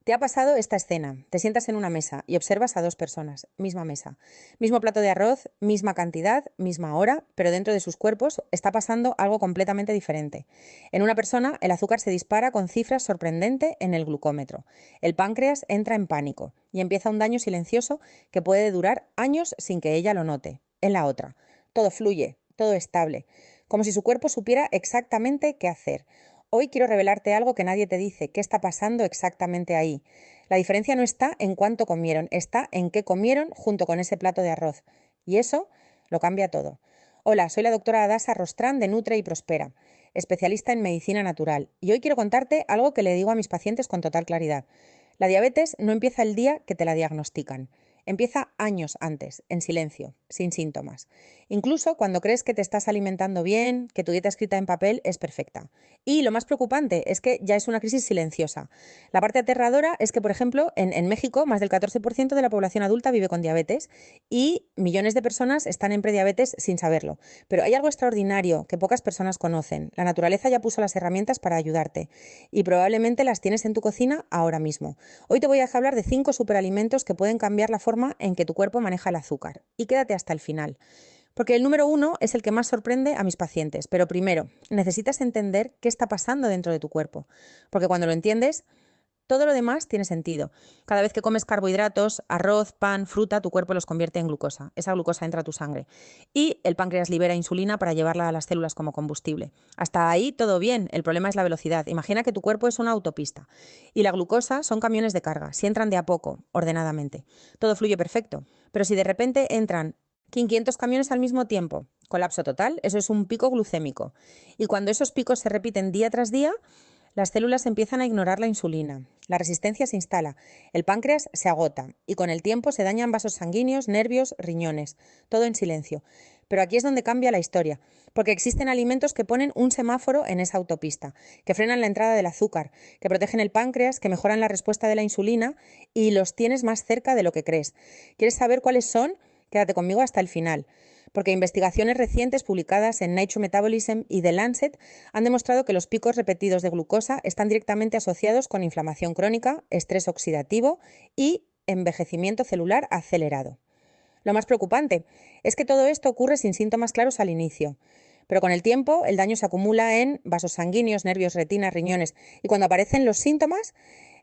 Te ha pasado esta escena. Te sientas en una mesa y observas a dos personas, misma mesa, mismo plato de arroz, misma cantidad, misma hora, pero dentro de sus cuerpos está pasando algo completamente diferente. En una persona, el azúcar se dispara con cifras sorprendentes en el glucómetro. El páncreas entra en pánico y empieza un daño silencioso que puede durar años sin que ella lo note. En la otra, todo fluye, todo estable, como si su cuerpo supiera exactamente qué hacer. Hoy quiero revelarte algo que nadie te dice, qué está pasando exactamente ahí. La diferencia no está en cuánto comieron, está en qué comieron junto con ese plato de arroz. Y eso lo cambia todo. Hola, soy la doctora Adasa Rostrán de Nutre y Prospera, especialista en medicina natural. Y hoy quiero contarte algo que le digo a mis pacientes con total claridad. La diabetes no empieza el día que te la diagnostican. Empieza años antes, en silencio, sin síntomas. Incluso cuando crees que te estás alimentando bien, que tu dieta escrita en papel es perfecta. Y lo más preocupante es que ya es una crisis silenciosa. La parte aterradora es que, por ejemplo, en México más del 14% de la población adulta vive con diabetes y millones de personas están en prediabetes sin saberlo. Pero hay algo extraordinario que pocas personas conocen. La naturaleza ya puso las herramientas para ayudarte y probablemente las tienes en tu cocina ahora mismo. Hoy te voy a hablar de 5 superalimentos que pueden cambiar la forma en que tu cuerpo maneja el azúcar. Y quédate hasta el final. Porque el número 1 es el que más sorprende a mis pacientes. Pero primero, necesitas entender qué está pasando dentro de tu cuerpo. Porque cuando lo entiendes, todo lo demás tiene sentido. Cada vez que comes carbohidratos, arroz, pan, fruta, tu cuerpo los convierte en glucosa. Esa glucosa entra a tu sangre. Y el páncreas libera insulina para llevarla a las células como combustible. Hasta ahí todo bien. El problema es la velocidad. Imagina que tu cuerpo es una autopista. Y la glucosa son camiones de carga. Si entran de a poco, ordenadamente, todo fluye perfecto. Pero si de repente entran 500 camiones al mismo tiempo, colapso total, eso es un pico glucémico. Y cuando esos picos se repiten día tras día, las células empiezan a ignorar la insulina, la resistencia se instala, el páncreas se agota y con el tiempo se dañan vasos sanguíneos, nervios, riñones, todo en silencio. Pero aquí es donde cambia la historia, porque existen alimentos que ponen un semáforo en esa autopista, que frenan la entrada del azúcar, que protegen el páncreas, que mejoran la respuesta de la insulina y los tienes más cerca de lo que crees. ¿Quieres saber cuáles son? Quédate conmigo hasta el final, porque investigaciones recientes publicadas en Nature Metabolism y The Lancet han demostrado que los picos repetidos de glucosa están directamente asociados con inflamación crónica, estrés oxidativo y envejecimiento celular acelerado. Lo más preocupante es que todo esto ocurre sin síntomas claros al inicio, pero con el tiempo el daño se acumula en vasos sanguíneos, nervios, retinas, riñones y cuando aparecen los síntomas,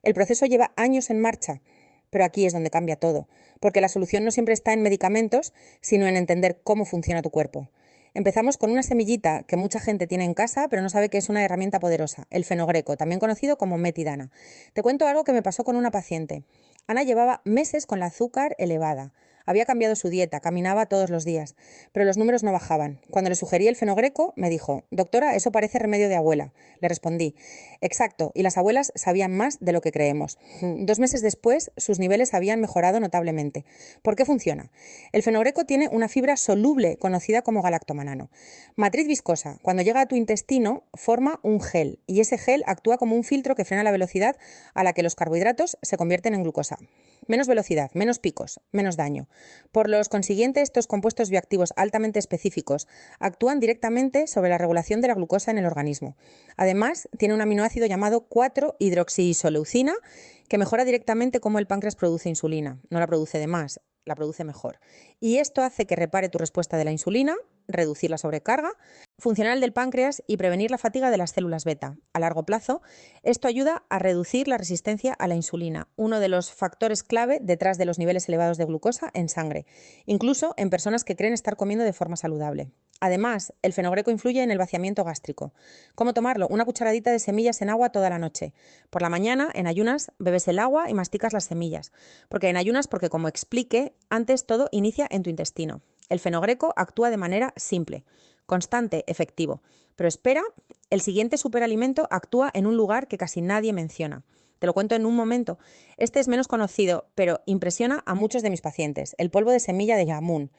el proceso lleva años en marcha. Pero aquí es donde cambia todo, porque la solución no siempre está en medicamentos, sino en entender cómo funciona tu cuerpo. Empezamos con una semillita que mucha gente tiene en casa, pero no sabe que es una herramienta poderosa, el fenogreco, también conocido como metidana. Te cuento algo que me pasó con una paciente. Ana llevaba meses con la azúcar elevada. Había cambiado su dieta, caminaba todos los días, pero los números no bajaban. Cuando le sugerí el fenogreco, me dijo, doctora, eso parece remedio de abuela. Le respondí, exacto, y las abuelas sabían más de lo que creemos. 2 meses después, sus niveles habían mejorado notablemente. ¿Por qué funciona? El fenogreco tiene una fibra soluble, conocida como galactomanano. Matriz viscosa, cuando llega a tu intestino, forma un gel, y ese gel actúa como un filtro que frena la velocidad a la que los carbohidratos se convierten en glucosa. Menos velocidad, menos picos, menos daño. Por los consiguientes, estos compuestos bioactivos altamente específicos actúan directamente sobre la regulación de la glucosa en el organismo. Además, tiene un aminoácido llamado 4-hidroxiisoleucina que mejora directamente cómo el páncreas produce insulina. No la produce de más, la produce mejor. Y esto hace que repare tu respuesta de la insulina, reducir la sobrecarga funcional del páncreas y prevenir la fatiga de las células beta. A largo plazo, esto ayuda a reducir la resistencia a la insulina, uno de los factores clave detrás de los niveles elevados de glucosa en sangre, incluso en personas que creen estar comiendo de forma saludable. Además, el fenogreco influye en el vaciamiento gástrico. ¿Cómo tomarlo? Una cucharadita de semillas en agua toda la noche. Por la mañana, en ayunas, bebes el agua y masticas las semillas. Porque en ayunas, porque como expliqué, antes todo inicia en tu intestino. El fenogreco actúa de manera simple, constante, efectivo. Pero espera, el siguiente superalimento actúa en un lugar que casi nadie menciona. Te lo cuento en un momento. Este es menos conocido, pero impresiona a muchos de mis pacientes. El polvo de semilla de jamún.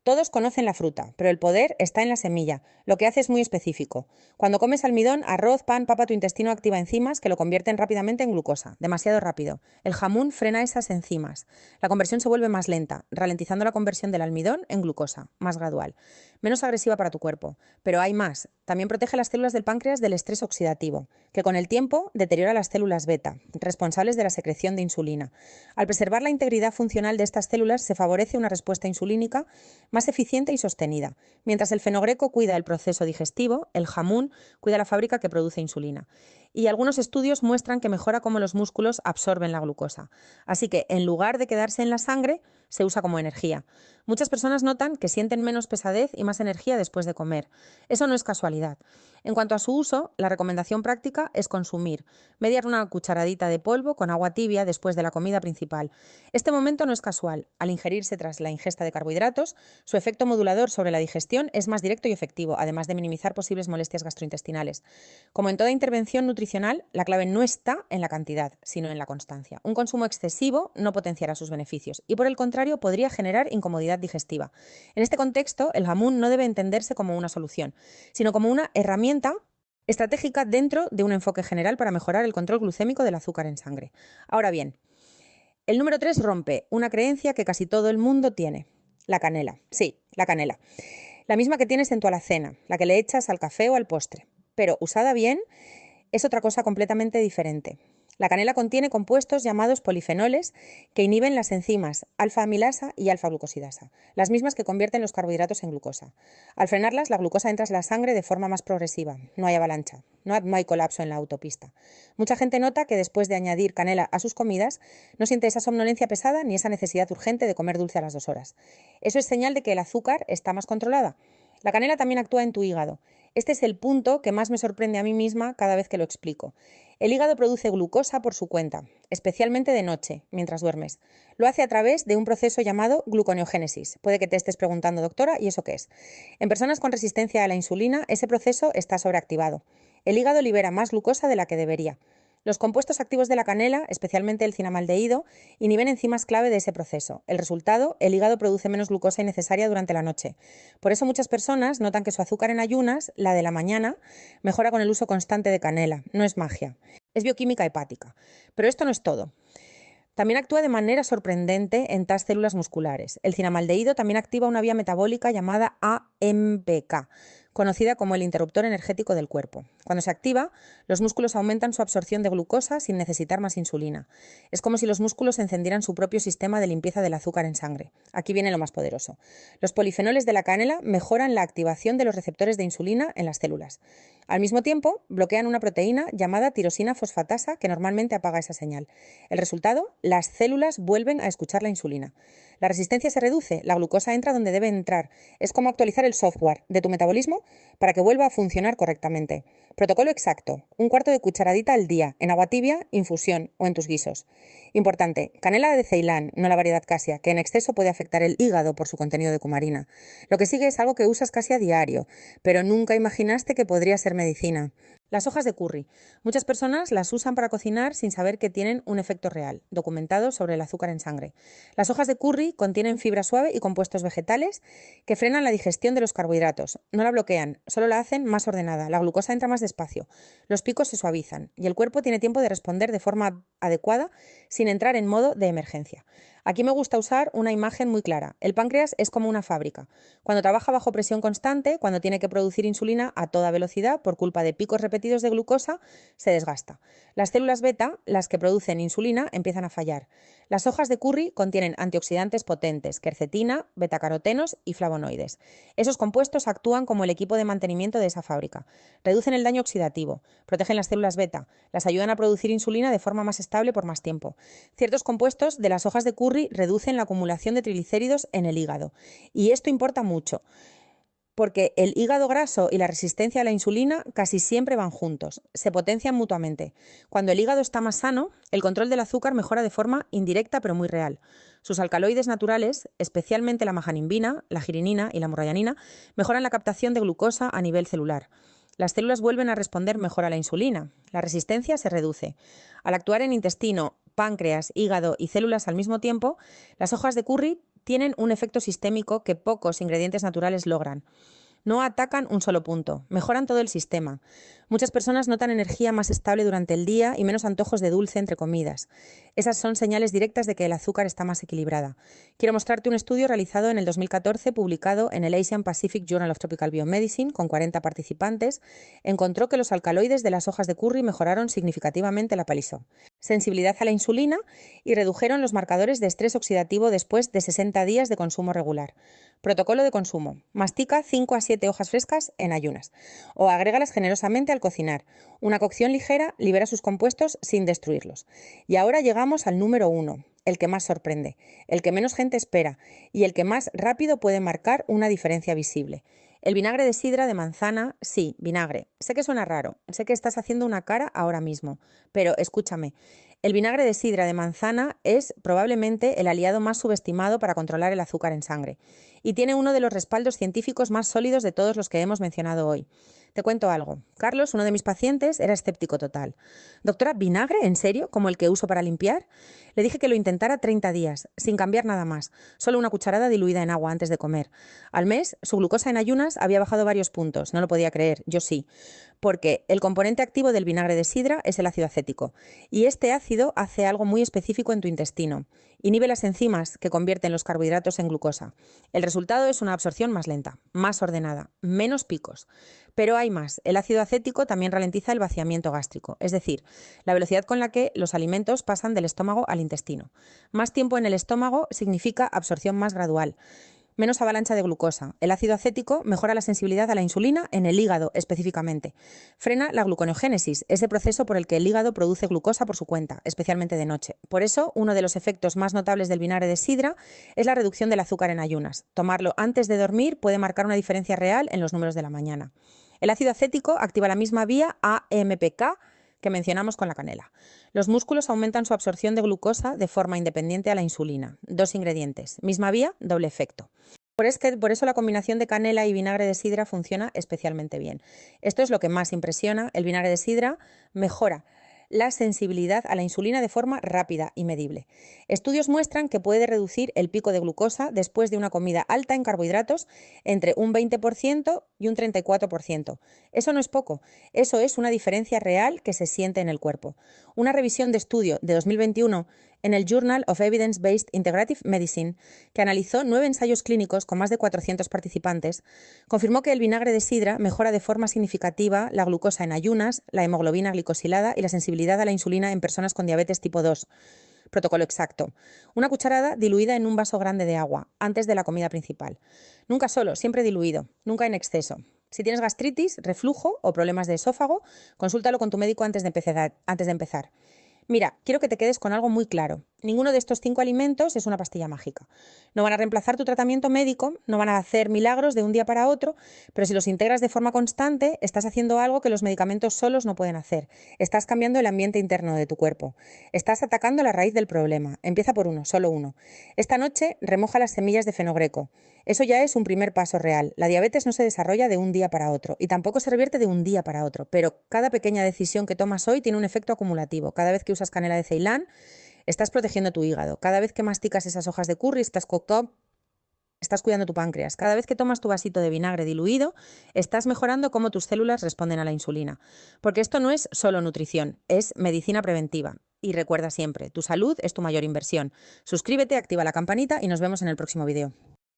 Todos conocen la fruta, pero el poder está en la semilla. Lo que hace es muy específico. Cuando comes almidón, arroz, pan, papa, tu intestino activa enzimas que lo convierten rápidamente en glucosa, demasiado rápido. El jamún frena esas enzimas. La conversión se vuelve más lenta, ralentizando la conversión del almidón en glucosa, más gradual. Menos agresiva para tu cuerpo. Pero hay más. También protege las células del páncreas del estrés oxidativo, que con el tiempo deteriora las células beta, responsables de la secreción de insulina. Al preservar la integridad funcional de estas células, se favorece una respuesta insulínica más eficiente y sostenida. Mientras el fenogreco cuida el proceso digestivo, el jamún cuida la fábrica que produce insulina. Y algunos estudios muestran que mejora cómo los músculos absorben la glucosa. Así que, en lugar de quedarse en la sangre, se usa como energía. Muchas personas notan que sienten menos pesadez y más energía después de comer. Eso no es casualidad. En cuanto a su uso, la recomendación práctica es consumir una cucharadita de polvo con agua tibia después de la comida principal. Este momento no es casual. Al ingerirse tras la ingesta de carbohidratos, su efecto modulador sobre la digestión es más directo y efectivo, además de minimizar posibles molestias gastrointestinales. Como en toda intervención nutricional, la clave no está en la cantidad, sino en la constancia. Un consumo excesivo no potenciará sus beneficios y, por el contrario, podría generar incomodidad digestiva. En este contexto, el jamún no debe entenderse como una solución, sino como una herramienta estratégica dentro de un enfoque general para mejorar el control glucémico del azúcar en sangre. Ahora bien, el número 3 rompe una creencia que casi todo el mundo tiene. La canela. Sí, la canela. La misma que tienes en tu alacena, la que le echas al café o al postre. Pero usada bien, es otra cosa completamente diferente. La canela contiene compuestos llamados polifenoles que inhiben las enzimas alfa-amilasa y alfa-glucosidasa, las mismas que convierten los carbohidratos en glucosa. Al frenarlas, la glucosa entra en la sangre de forma más progresiva. No hay avalancha, no hay colapso en la autopista. Mucha gente nota que después de añadir canela a sus comidas, no siente esa somnolencia pesada ni esa necesidad urgente de comer dulce a las 2 horas. Eso es señal de que el azúcar está más controlada. La canela también actúa en tu hígado. Este es el punto que más me sorprende a mí misma cada vez que lo explico. El hígado produce glucosa por su cuenta, especialmente de noche, mientras duermes. Lo hace a través de un proceso llamado gluconeogénesis. Puede que te estés preguntando, doctora, ¿y eso qué es? En personas con resistencia a la insulina, ese proceso está sobreactivado. El hígado libera más glucosa de la que debería. Los compuestos activos de la canela, especialmente el cinamaldehído, inhiben enzimas clave de ese proceso. El resultado, el hígado produce menos glucosa innecesaria durante la noche. Por eso muchas personas notan que su azúcar en ayunas, la de la mañana, mejora con el uso constante de canela. No es magia, es bioquímica hepática. Pero esto no es todo. También actúa de manera sorprendente en tas células musculares. El cinamaldehído también activa una vía metabólica llamada AMPK, conocida como el interruptor energético del cuerpo. Cuando se activa, los músculos aumentan su absorción de glucosa sin necesitar más insulina. Es como si los músculos encendieran su propio sistema de limpieza del azúcar en sangre. Aquí viene lo más poderoso. Los polifenoles de la canela mejoran la activación de los receptores de insulina en las células. Al mismo tiempo, bloquean una proteína llamada tirosina fosfatasa que normalmente apaga esa señal. El resultado, las células vuelven a escuchar la insulina. La resistencia se reduce, la glucosa entra donde debe entrar. Es como actualizar el software de tu metabolismo para que vuelva a funcionar correctamente. Protocolo exacto, 1/4 de cucharadita al día, en agua tibia, infusión o en tus guisos. Importante, canela de Ceilán, no la variedad casia, que en exceso puede afectar el hígado por su contenido de cumarina. Lo que sigue es algo que usas casi a diario, pero nunca imaginaste que podría ser medicina. Las hojas de curry. Muchas personas las usan para cocinar sin saber que tienen un efecto real, documentado sobre el azúcar en sangre. Las hojas de curry contienen fibra suave y compuestos vegetales que frenan la digestión de los carbohidratos. No la bloquean, solo la hacen más ordenada. La glucosa entra más despacio, los picos se suavizan y el cuerpo tiene tiempo de responder de forma adecuada sin entrar en modo de emergencia. Aquí me gusta usar una imagen muy clara. El páncreas es como una fábrica. Cuando trabaja bajo presión constante, cuando tiene que producir insulina a toda velocidad por culpa de picos repetidos de glucosa, se desgasta. Las células beta, las que producen insulina, empiezan a fallar. Las hojas de curry contienen antioxidantes potentes, quercetina, betacarotenos y flavonoides. Esos compuestos actúan como el equipo de mantenimiento de esa fábrica. Reducen el daño oxidativo, protegen las células beta, las ayudan a producir insulina de forma más estable por más tiempo. Ciertos compuestos de las hojas de curry reducen la acumulación de triglicéridos en el hígado. Y esto importa mucho, porque el hígado graso y la resistencia a la insulina casi siempre van juntos, se potencian mutuamente. Cuando el hígado está más sano, el control del azúcar mejora de forma indirecta pero muy real. Sus alcaloides naturales, especialmente la majanimbina, la girinina y la murrayanina, mejoran la captación de glucosa a nivel celular. Las células vuelven a responder mejor a la insulina. La resistencia se reduce. Al actuar en intestino, páncreas, hígado y células al mismo tiempo, las hojas de curry tienen un efecto sistémico que pocos ingredientes naturales logran. No atacan un solo punto, mejoran todo el sistema. Muchas personas notan energía más estable durante el día y menos antojos de dulce entre comidas. Esas son señales directas de que el azúcar está más equilibrada. Quiero mostrarte un estudio realizado en el 2014, publicado en el Asian Pacific Journal of Tropical Biomedicine, con 40 participantes. Encontró que los alcaloides de las hojas de curry mejoraron significativamente la palisol, sensibilidad a la insulina y redujeron los marcadores de estrés oxidativo después de 60 días de consumo regular. Protocolo de consumo. Mastica 5 a 7 hojas frescas en ayunas o agrégalas generosamente al cocinar. Una cocción ligera libera sus compuestos sin destruirlos. Y ahora llegamos al número 1, el que más sorprende, el que menos gente espera y el que más rápido puede marcar una diferencia visible. El vinagre de sidra de manzana, sí, vinagre. Sé que suena raro, sé que estás haciendo una cara ahora mismo, pero escúchame. El vinagre de sidra de manzana es probablemente el aliado más subestimado para controlar el azúcar en sangre y tiene uno de los respaldos científicos más sólidos de todos los que hemos mencionado hoy. Te cuento algo. Carlos, uno de mis pacientes, era escéptico total. Doctora, ¿vinagre? ¿En serio? ¿Como el que uso para limpiar? Le dije que lo intentara 30 días, sin cambiar nada más, solo una cucharada diluida en agua antes de comer. Al mes, su glucosa en ayunas había bajado varios puntos, no lo podía creer, yo sí, porque el componente activo del vinagre de sidra es el ácido acético, y este ácido hace algo muy específico en tu intestino. Inhibe las enzimas que convierten los carbohidratos en glucosa. El resultado es una absorción más lenta, más ordenada, menos picos. Pero hay más. El ácido acético también ralentiza el vaciamiento gástrico, es decir, la velocidad con la que los alimentos pasan del estómago al intestino. Más tiempo en el estómago significa absorción más gradual, menos avalancha de glucosa. El ácido acético mejora la sensibilidad a la insulina en el hígado específicamente. Frena la gluconeogénesis, ese proceso por el que el hígado produce glucosa por su cuenta, especialmente de noche. Por eso, uno de los efectos más notables del vinagre de sidra es la reducción del azúcar en ayunas. Tomarlo antes de dormir puede marcar una diferencia real en los números de la mañana. El ácido acético activa la misma vía AMPK que mencionamos con la canela. Los músculos aumentan su absorción de glucosa de forma independiente a la insulina. 2 ingredientes, misma vía, doble efecto. Por eso la combinación de canela y vinagre de sidra funciona especialmente bien. Esto es lo que más impresiona. El vinagre de sidra mejora la sensibilidad a la insulina de forma rápida y medible. Estudios muestran que puede reducir el pico de glucosa después de una comida alta en carbohidratos entre un 20% y un 34%. Eso no es poco, eso es una diferencia real que se siente en el cuerpo. Una revisión de estudio de 2021 en el Journal of Evidence-Based Integrative Medicine, que analizó 9 ensayos clínicos con más de 400 participantes, confirmó que el vinagre de sidra mejora de forma significativa la glucosa en ayunas, la hemoglobina glicosilada y la sensibilidad a la insulina en personas con diabetes tipo 2. Protocolo exacto. Una cucharada diluida en un vaso grande de agua, antes de la comida principal. Nunca solo, siempre diluido, nunca en exceso. Si tienes gastritis, reflujo o problemas de esófago, consúltalo con tu médico antes de empezar. Mira, quiero que te quedes con algo muy claro. Ninguno de estos 5 alimentos es una pastilla mágica. No van a reemplazar tu tratamiento médico, no van a hacer milagros de un día para otro, pero si los integras de forma constante, estás haciendo algo que los medicamentos solos no pueden hacer. Estás cambiando el ambiente interno de tu cuerpo. Estás atacando la raíz del problema. Empieza por uno, solo uno. Esta noche remoja las semillas de fenogreco. Eso ya es un primer paso real. La diabetes no se desarrolla de un día para otro y tampoco se revierte de un día para otro, pero cada pequeña decisión que tomas hoy tiene un efecto acumulativo. Cada vez que usas canela de Ceilán, estás protegiendo tu hígado. Cada vez que masticas esas hojas de curry, estás cuidando tu páncreas. Cada vez que tomas tu vasito de vinagre diluido, estás mejorando cómo tus células responden a la insulina. Porque esto no es solo nutrición, es medicina preventiva. Y recuerda siempre, tu salud es tu mayor inversión. Suscríbete, activa la campanita y nos vemos en el próximo vídeo.